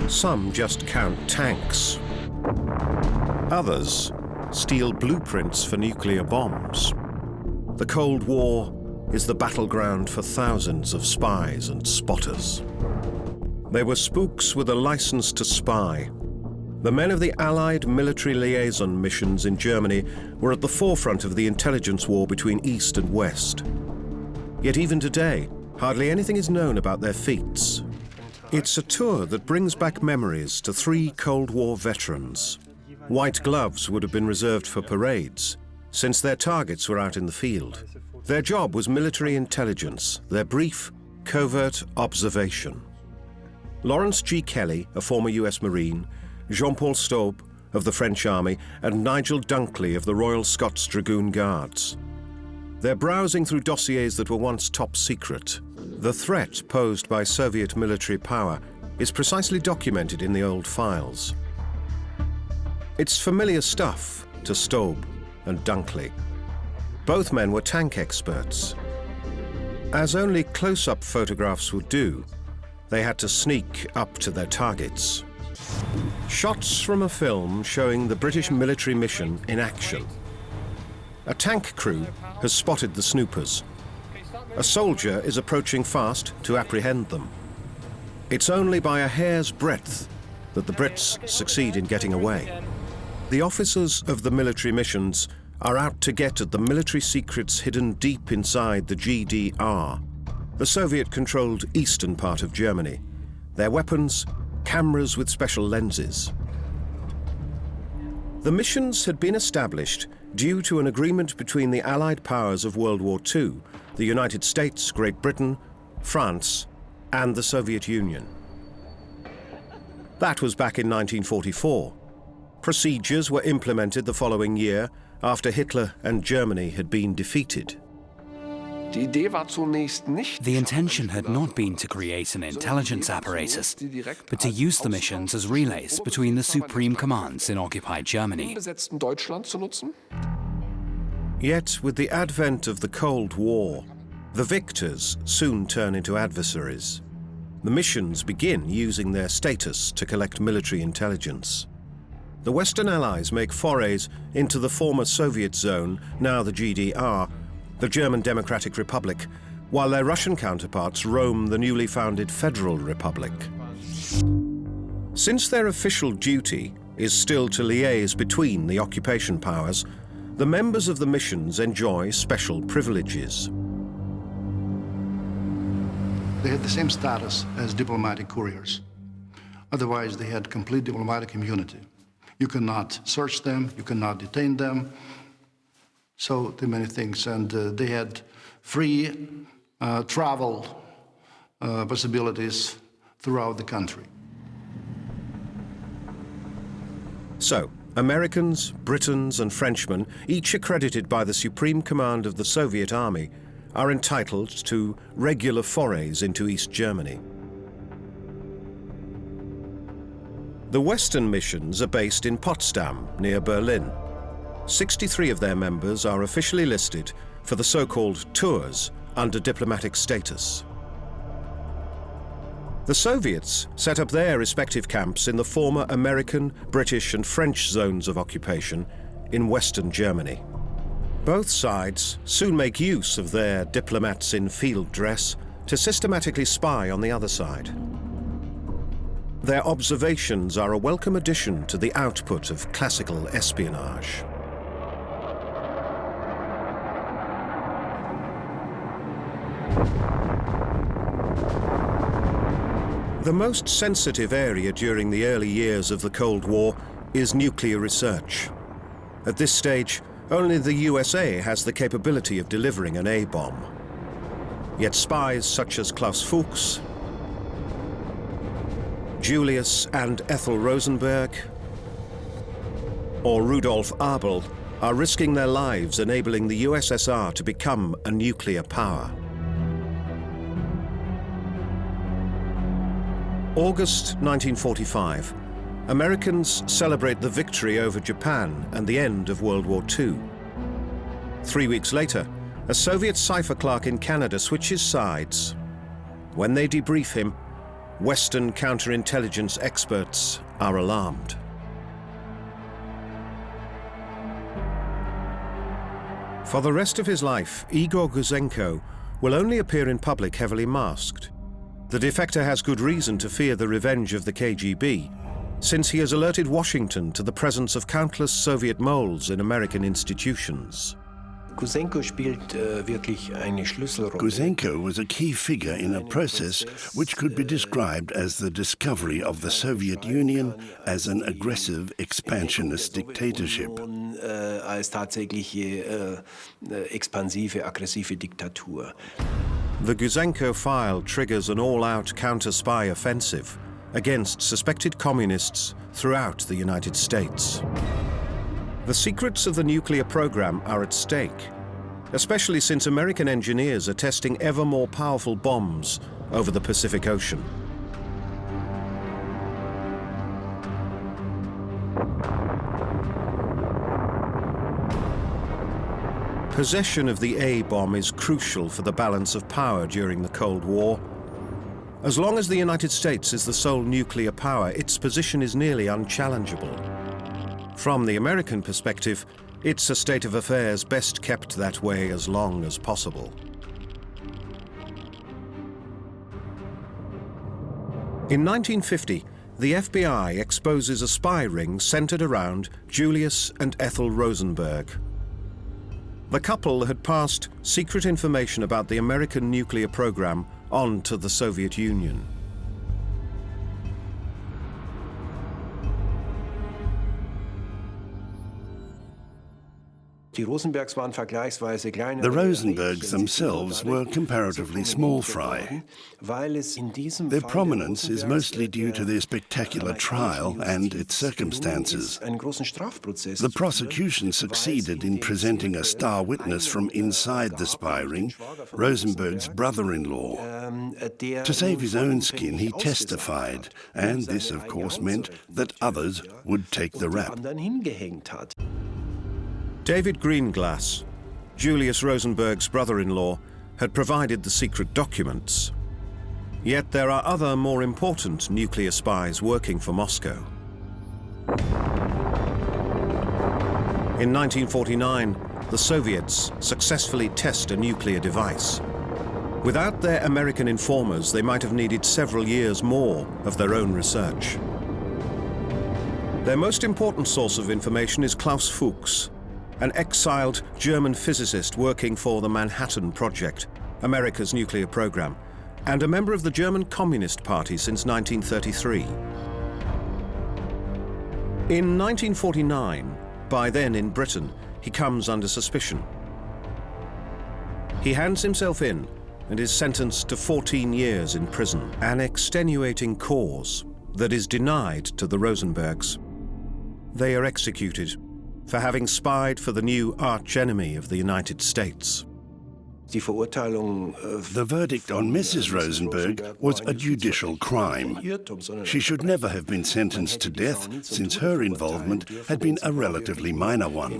Some just count tanks. Others steal blueprints for nuclear bombs. The Cold War is the battleground for thousands of spies and spotters. They were spooks with a license to spy. The men of the Allied military liaison missions in Germany were at the forefront of the intelligence war between East and West. Yet even today, hardly anything is known about their feats. It's a tour that brings back memories to 3 Cold War veterans. White gloves would have been reserved for parades, since their targets were out in the field. Their job was military intelligence, their brief, covert observation. Lawrence G. Kelly, a former US Marine, Jean-Paul Staub of the French Army, and Nigel Dunkley of the Royal Scots Dragoon Guards. They're browsing through dossiers that were once top secret. The threat posed by Soviet military power is precisely documented in the old files. It's familiar stuff to Staub and Dunkley. Both men were tank experts. As only close-up photographs would do, they had to sneak up to their targets. Shots from a film showing the British military mission in action. A tank crew has spotted the snoopers. A soldier is approaching fast to apprehend them. It's only by a hair's breadth that the Brits succeed in getting away. The officers of the military missions are out to get at the military secrets hidden deep inside the GDR, the Soviet-controlled eastern part of Germany. Their weapons, cameras with special lenses. The missions had been established due to an agreement between the Allied powers of World War II, the United States, Great Britain, France, and the Soviet Union. That was back in 1944. Procedures were implemented the following year after Hitler and Germany had been defeated. The intention had not been to create an intelligence apparatus, but to use the missions as relays between the supreme commands in occupied Germany. Yet, with the advent of the Cold War, the victors soon turn into adversaries. The missions begin using their status to collect military intelligence. The Western Allies make forays into the former Soviet zone, now the GDR, the German Democratic Republic, while their Russian counterparts roam the newly founded Federal Republic. Since their official duty is still to liaise between the occupation powers, the members of the missions enjoy special privileges. They had the same status as diplomatic couriers. Otherwise, they had complete diplomatic immunity. You cannot search them, you cannot detain them, so many things. And they had free travel possibilities throughout the country. So, Americans, Britons, and Frenchmen, each accredited by the Supreme Command of the Soviet Army, are entitled to regular forays into East Germany. The Western missions are based in Potsdam, near Berlin. 63 of their members are officially listed for the so-called tours under diplomatic status. The Soviets set up their respective camps in the former American, British, and French zones of occupation in Western Germany. Both sides soon make use of their diplomats in field dress to systematically spy on the other side. Their observations are a welcome addition to the output of classical espionage. The most sensitive area during the early years of the Cold War is nuclear research. At this stage, only the USA has the capability of delivering an A-bomb. Yet spies such as Klaus Fuchs, Julius and Ethel Rosenberg, or Rudolf Abel are risking their lives enabling the USSR to become a nuclear power. August 1945, Americans celebrate the victory over Japan and the end of World War II. 3 weeks later, a Soviet cipher clerk in Canada switches sides. When they debrief him, Western counterintelligence experts are alarmed. For the rest of his life, Igor Gusenko will only appear in public heavily masked. The defector has good reason to fear the revenge of the KGB, since he has alerted Washington to the presence of countless Soviet moles in American institutions. Gusenko was a key figure in a process which could be described as the discovery of the Soviet Union as an aggressive, expansionist dictatorship. The Gusenko file triggers an all-out counter-spy offensive against suspected communists throughout the United States. The secrets of the nuclear program are at stake, especially since American engineers are testing ever more powerful bombs over the Pacific Ocean. Possession of the A-bomb is crucial for the balance of power during the Cold War. As long as the United States is the sole nuclear power, its position is nearly unchallengeable. From the American perspective, it's a state of affairs best kept that way as long as possible. In 1950, the FBI exposes a spy ring centered around Julius and Ethel Rosenberg. The couple had passed secret information about the American nuclear program on to the Soviet Union. The Rosenbergs themselves were comparatively small fry. Their prominence is mostly due to their spectacular trial and its circumstances. The prosecution succeeded in presenting a star witness from inside the spy ring, Rosenberg's brother-in-law. To save his own skin, he testified, and this, of course, meant that others would take the rap. David Greenglass, Julius Rosenberg's brother-in-law, had provided the secret documents. Yet there are other more important nuclear spies working for Moscow. In 1949, the Soviets successfully test a nuclear device. Without their American informers, they might have needed several years more of their own research. Their most important source of information is Klaus Fuchs, an exiled German physicist working for the Manhattan Project, America's nuclear program, and a member of the German Communist Party since 1933. In 1949, by then in Britain, he comes under suspicion. He hands himself in and is sentenced to 14 years in prison, an extenuating cause that is denied to the Rosenbergs. They are executed for having spied for the new arch-enemy of the United States. The verdict on Mrs. Rosenberg was a judicial crime. She should never have been sentenced to death, since her involvement had been a relatively minor one.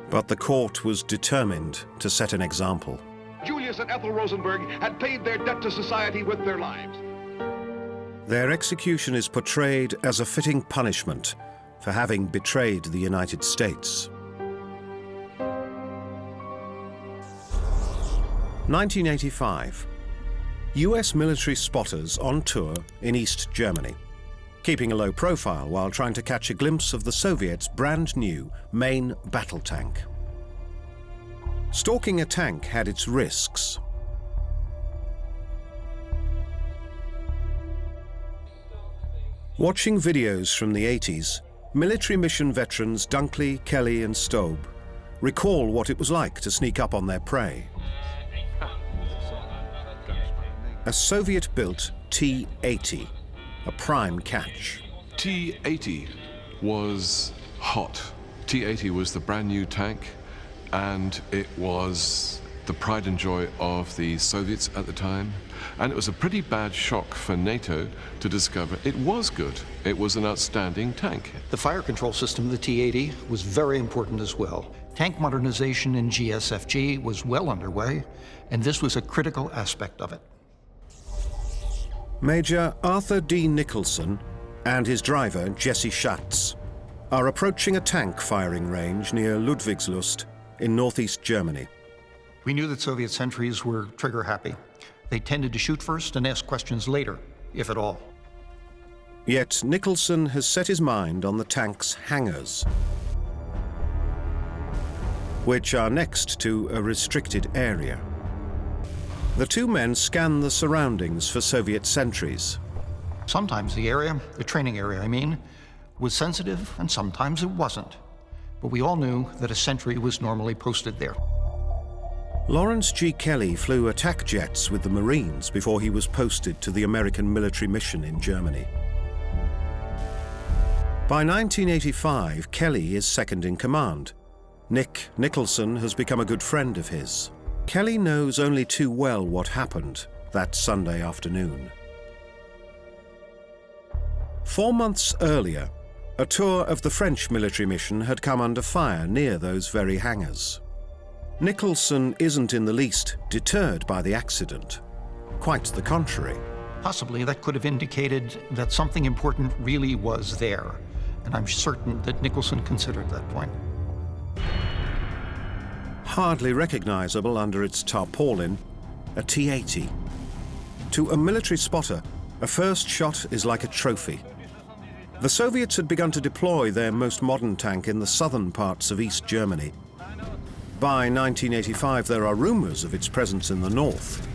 But the court was determined to set an example. Julius and Ethel Rosenberg had paid their debt to society with their lives. Their execution is portrayed as a fitting punishment for having betrayed the United States. 1985. US military spotters on tour in East Germany, keeping a low profile while trying to catch a glimpse of the Soviets' brand new main battle tank. Stalking a tank had its risks. Watching videos from the 80s, military mission veterans Dunkley, Kelly and Stobe recall what it was like to sneak up on their prey. A Soviet-built T-80, a prime catch. T-80 was hot. T-80 was the brand new tank, and it was the pride and joy of the Soviets at the time. And it was a pretty bad shock for NATO to discover it was good. It was an outstanding tank. The fire control system of the T-80 was very important as well. Tank modernization in GSFG was well underway, and this was a critical aspect of it. Major Arthur D. Nicholson and his driver, Jesse Schatz, are approaching a tank firing range near Ludwigslust in northeast Germany. We knew that Soviet sentries were trigger-happy. They tended to shoot first and ask questions later, if at all. Yet Nicholson has set his mind on the tank's hangars, which are next to a restricted area. The two men scan the surroundings for Soviet sentries. Sometimes the area, the training area I mean, was sensitive and sometimes it wasn't. But we all knew that a sentry was normally posted there. Lawrence G. Kelly flew attack jets with the Marines before he was posted to the American military mission in Germany. By 1985, Kelly is second in command. Nick Nicholson has become a good friend of his. Kelly knows only too well what happened that Sunday afternoon. 4 months earlier, a tour of the French military mission had come under fire near those very hangars. Nicholson isn't in the least deterred by the accident. Quite the contrary. Possibly that could have indicated that something important really was there, and I'm certain that Nicholson considered that point. Hardly recognizable under its tarpaulin, a T-80. To a military spotter, a first shot is like a trophy. The Soviets had begun to deploy their most modern tank in the southern parts of East Germany. By 1985, there are rumors of its presence in the north,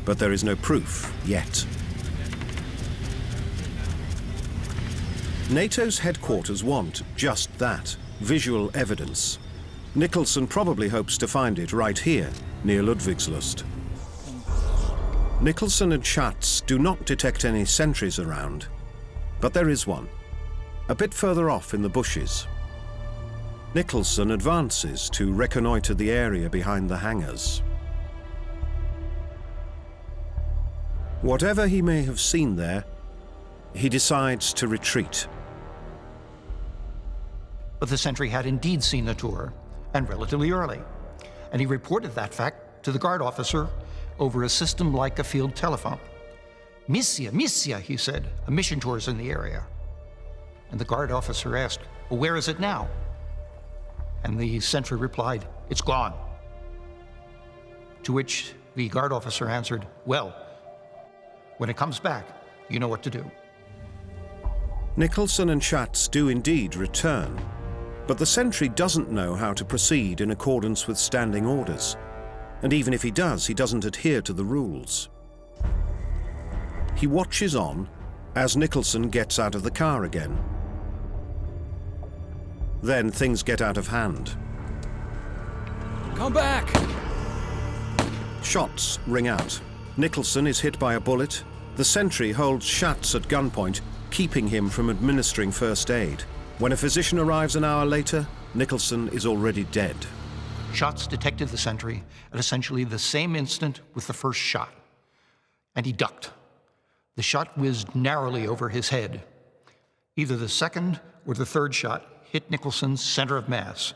but there is no proof yet. NATO's headquarters want just that, visual evidence. Nicholson probably hopes to find it right here, near Ludwigslust. Nicholson and Schatz do not detect any sentries around, but there is one, a bit further off in the bushes. Nicholson advances to reconnoiter the area behind the hangars. Whatever he may have seen there, he decides to retreat. But the sentry had indeed seen the tour, and relatively early, and he reported that fact to the guard officer over a system like a field telephone. Missia, he said, a mission tour is in the area. And the guard officer asked, well, where is it now? And the sentry replied, it's gone. To which the guard officer answered, well, when it comes back, you know what to do. Nicholson and Schatz do indeed return, but the sentry doesn't know how to proceed in accordance with standing orders. And even if he does, he doesn't adhere to the rules. He watches on as Nicholson gets out of the car again. Then things get out of hand. Come back! Shots ring out. Nicholson is hit by a bullet. The sentry holds Schatz at gunpoint, keeping him from administering first aid. When a physician arrives an hour later, Nicholson is already dead. Schatz detected the sentry at essentially the same instant with the first shot, and he ducked. The shot whizzed narrowly over his head. Either the second or the third shot hit Nicholson's center of mass,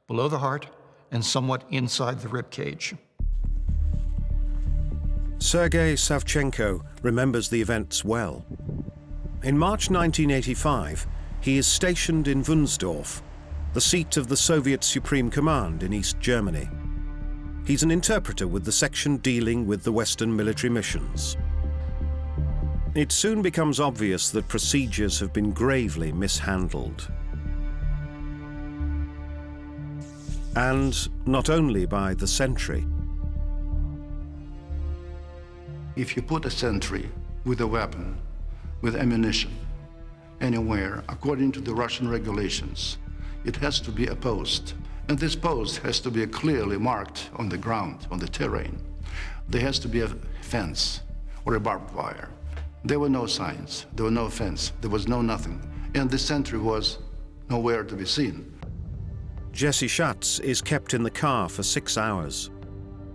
below the heart and somewhat inside the rib cage. Sergei Savchenko remembers the events well. In March 1985, he is stationed in Wunsdorf, the seat of the Soviet Supreme Command in East Germany. He's an interpreter with the section dealing with the Western military missions. It soon becomes obvious that procedures have been gravely mishandled. And not only by the sentry. If you put a sentry with a weapon, with ammunition, anywhere, according to the Russian regulations, it has to be a post. And this post has to be clearly marked on the ground, on the terrain. There has to be a fence or a barbed wire. There were no signs, there was no fence, there was no nothing. And the sentry was nowhere to be seen. Jesse Schatz is kept in the car for 6 hours.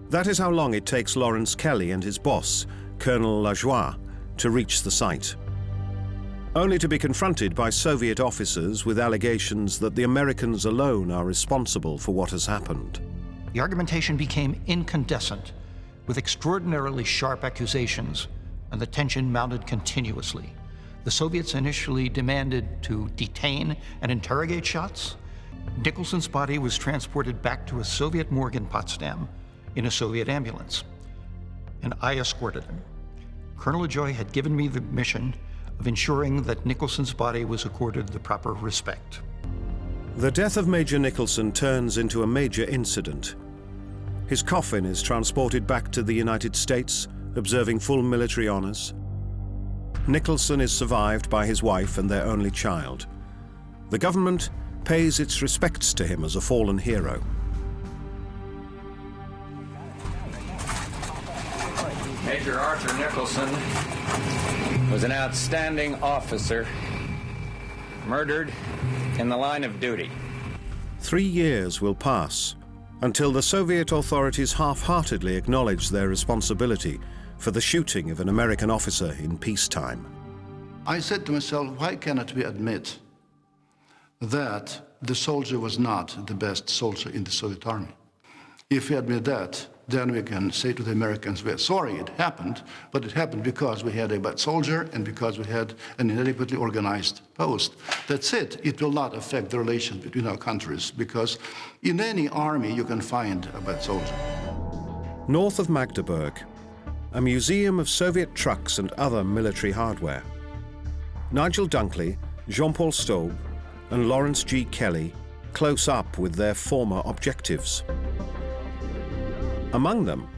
That is how long it takes Lawrence Kelly and his boss, Colonel Lajoie, to reach the site. Only to be confronted by Soviet officers with allegations that the Americans alone are responsible for what has happened. The argumentation became incandescent, with extraordinarily sharp accusations and the tension mounted continuously. The Soviets initially demanded to detain and interrogate Schatz. Nicholson's body was transported back to a Soviet morgue in Potsdam in a Soviet ambulance, and I escorted him. Colonel Ajoy had given me the mission of ensuring that Nicholson's body was accorded the proper respect. The death of Major Nicholson turns into a major incident. His coffin is transported back to the United States, observing full military honors. Nicholson is survived by his wife and their only child. The government pays its respects to him as a fallen hero. Major Arthur Nicholson was an outstanding officer, murdered in the line of duty. 3 years will pass until the Soviet authorities half-heartedly acknowledge their responsibility for the shooting of an American officer in peacetime. I said to myself, why cannot we admit that the soldier was not the best soldier in the Soviet army? If we admit that, then we can say to the Americans, we're sorry it happened, but it happened because we had a bad soldier and because we had an inadequately organized post. That's it. It will not affect the relations between our countries, because in any army you can find a bad soldier. North of Magdeburg, a museum of Soviet trucks and other military hardware. Nigel Dunkley, Jean-Paul Staub, and Lawrence G. Kelly close up with their former objectives. Among them,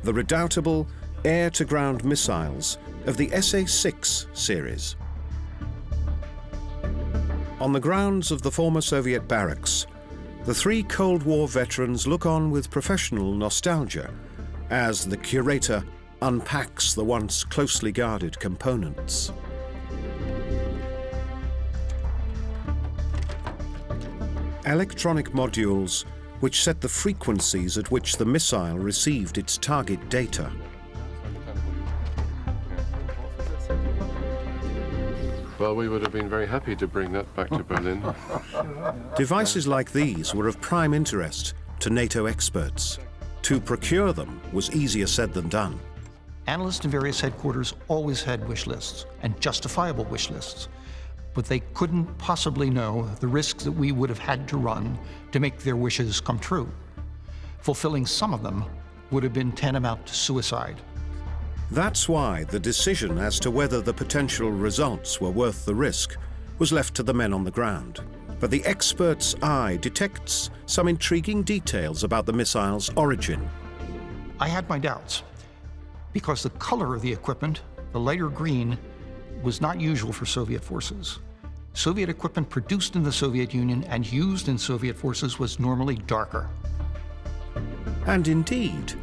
the redoubtable air-to-ground missiles of the SA-6 series. On the grounds of the former Soviet barracks, the three Cold War veterans look on with professional nostalgia as the curator unpacks the once closely guarded components. Electronic modules which set the frequencies at which the missile received its target data. Well, we would have been very happy to bring that back to Berlin. Devices like these were of prime interest to NATO experts. To procure them was easier said than done. Analysts in various headquarters always had wish lists, and justifiable wish lists, but they couldn't possibly know the risks that we would have had to run to make their wishes come true. Fulfilling some of them would have been tantamount to suicide. That's why the decision as to whether the potential results were worth the risk was left to the men on the ground. But the expert's eye detects some intriguing details about the missile's origin. I had my doubts, because the color of the equipment, the lighter green, was not usual for Soviet forces. Soviet equipment produced in the Soviet Union and used in Soviet forces was normally darker. And indeed,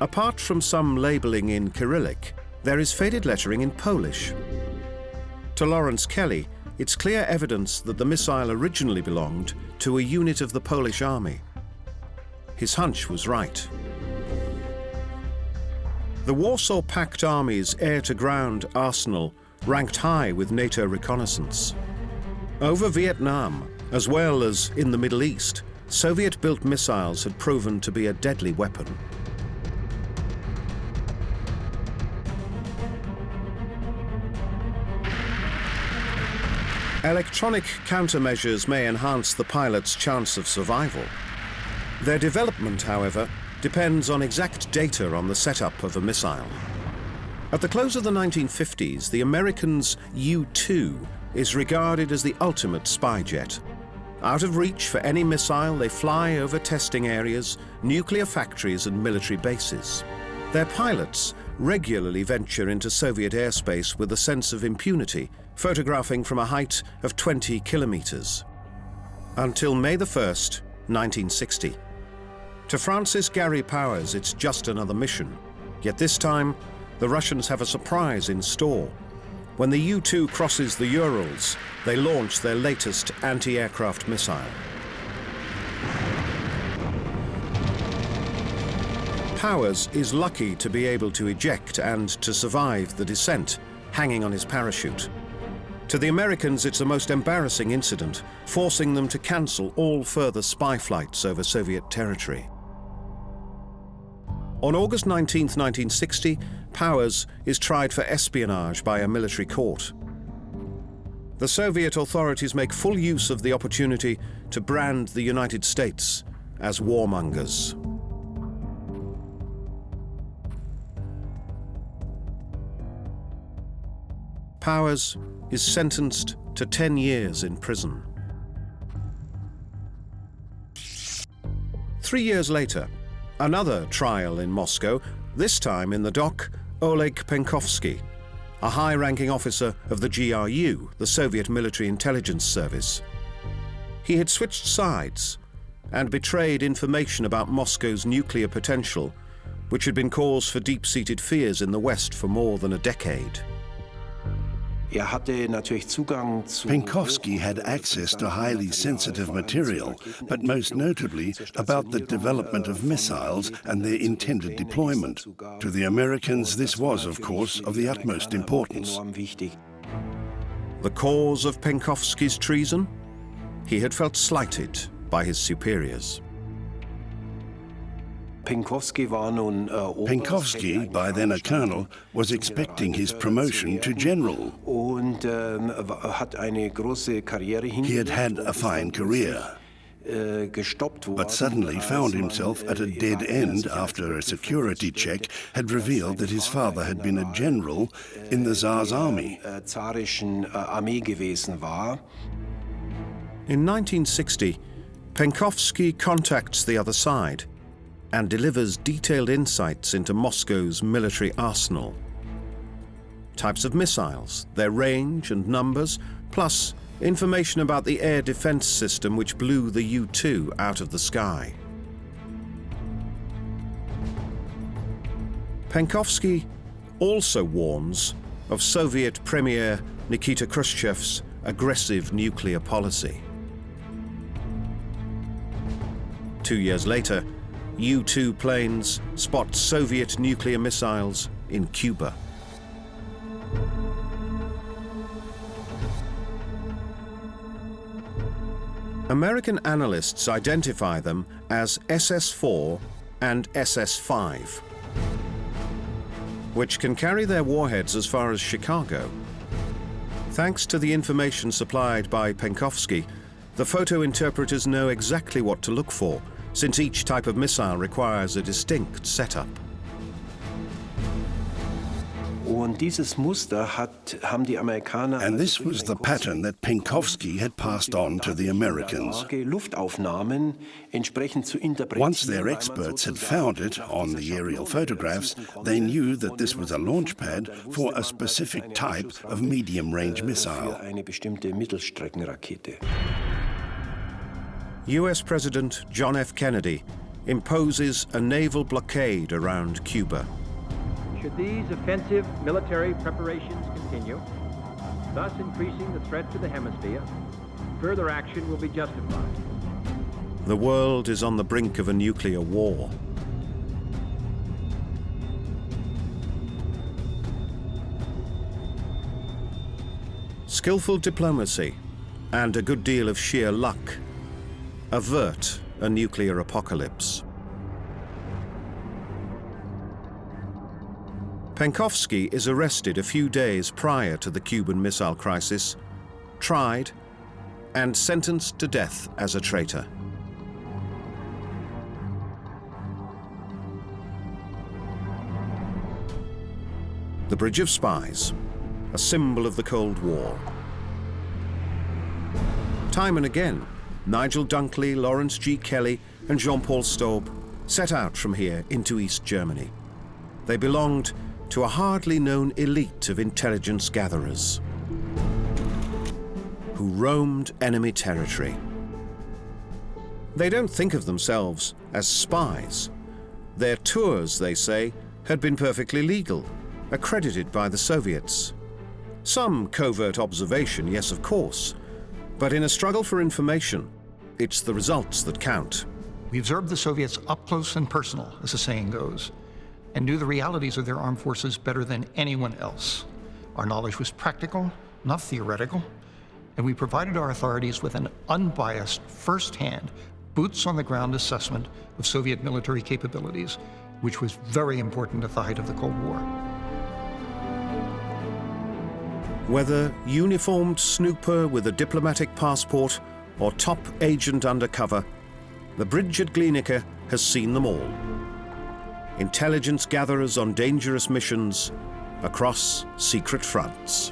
apart from some labeling in Cyrillic, there is faded lettering in Polish. To Lawrence Kelly, it's clear evidence that the missile originally belonged to a unit of the Polish army. His hunch was right. The Warsaw Pact Army's air-to-ground arsenal ranked high with NATO reconnaissance. Over Vietnam, as well as in the Middle East, Soviet-built missiles had proven to be a deadly weapon. Electronic countermeasures may enhance the pilot's chance of survival. Their development, however, depends on exact data on the setup of a missile. At the close of the 1950s, the Americans' U-2 is regarded as the ultimate spy jet. Out of reach for any missile, they fly over testing areas, nuclear factories, and military bases. Their pilots regularly venture into Soviet airspace with a sense of impunity, photographing from a height of 20 kilometers. Until May the 1st, 1960. To Francis Gary Powers, it's just another mission. Yet this time, the Russians have a surprise in store. When the U-2 crosses the Urals, they launch their latest anti-aircraft missile. Powers is lucky to be able to eject and to survive the descent, hanging on his parachute. To the Americans, it's a most embarrassing incident, forcing them to cancel all further spy flights over Soviet territory. On August 19, 1960, Powers is tried for espionage by a military court. The Soviet authorities make full use of the opportunity to brand the United States as warmongers. Powers is sentenced to 10 years in prison. 3 years later, another trial in Moscow, this time in the dock, Oleg Penkovsky, a high-ranking officer of the GRU, the Soviet Military Intelligence Service. He had switched sides and betrayed information about Moscow's nuclear potential, which had been cause for deep-seated fears in the West for more than a decade. Penkovsky had access to highly sensitive material, but most notably about the development of missiles and their intended deployment. To the Americans, this was, of course, of the utmost importance. The cause of Penkovsky's treason? He had felt slighted by his superiors. Penkovsky, by then a colonel, was expecting his promotion to general. He had had a fine career, but suddenly found himself at a dead end after a security check had revealed that his father had been a general in the Tsar's army. In 1960, Penkovsky contacts the other side and delivers detailed insights into Moscow's military arsenal. Types of missiles, their range and numbers, plus information about the air defense system which blew the U-2 out of the sky. Penkovsky also warns of Soviet Premier Nikita Khrushchev's aggressive nuclear policy. 2 years later, U-2 planes spot Soviet nuclear missiles in Cuba. American analysts identify them as SS-4 and SS-5, which can carry their warheads as far as Chicago. Thanks to the information supplied by Penkovsky, the photo interpreters know exactly what to look for, since each type of missile requires a distinct setup. And this was the pattern that Penkovsky had passed on to the Americans. Once their experts had found it on the aerial photographs, they knew that this was a launch pad for a specific type of medium-range missile. US President John F. Kennedy imposes a naval blockade around Cuba. Should these offensive military preparations continue, thus increasing the threat to the hemisphere, further action will be justified. The world is on the brink of a nuclear war. Skillful diplomacy and a good deal of sheer luck avert a nuclear apocalypse. Penkovsky is arrested a few days prior to the Cuban Missile Crisis, tried, and sentenced to death as a traitor. The Bridge of Spies, a symbol of the Cold War. Time and again, Nigel Dunkley, Lawrence G. Kelly, and Jean-Paul Staub set out from here into East Germany. They belonged to a hardly known elite of intelligence gatherers who roamed enemy territory. They don't think of themselves as spies. Their tours, they say, had been perfectly legal, accredited by the Soviets. Some covert observation, yes, of course, but in a struggle for information, it's the results that count. We observed the Soviets up close and personal, as the saying goes, and knew the realities of their armed forces better than anyone else. Our knowledge was practical, not theoretical, and we provided our authorities with an unbiased, first-hand, boots-on-the-ground assessment of Soviet military capabilities, which was very important at the height of the Cold War. Whether uniformed snooper with a diplomatic passport or top agent undercover, the bridge at Glienicke has seen them all. Intelligence gatherers on dangerous missions across secret fronts.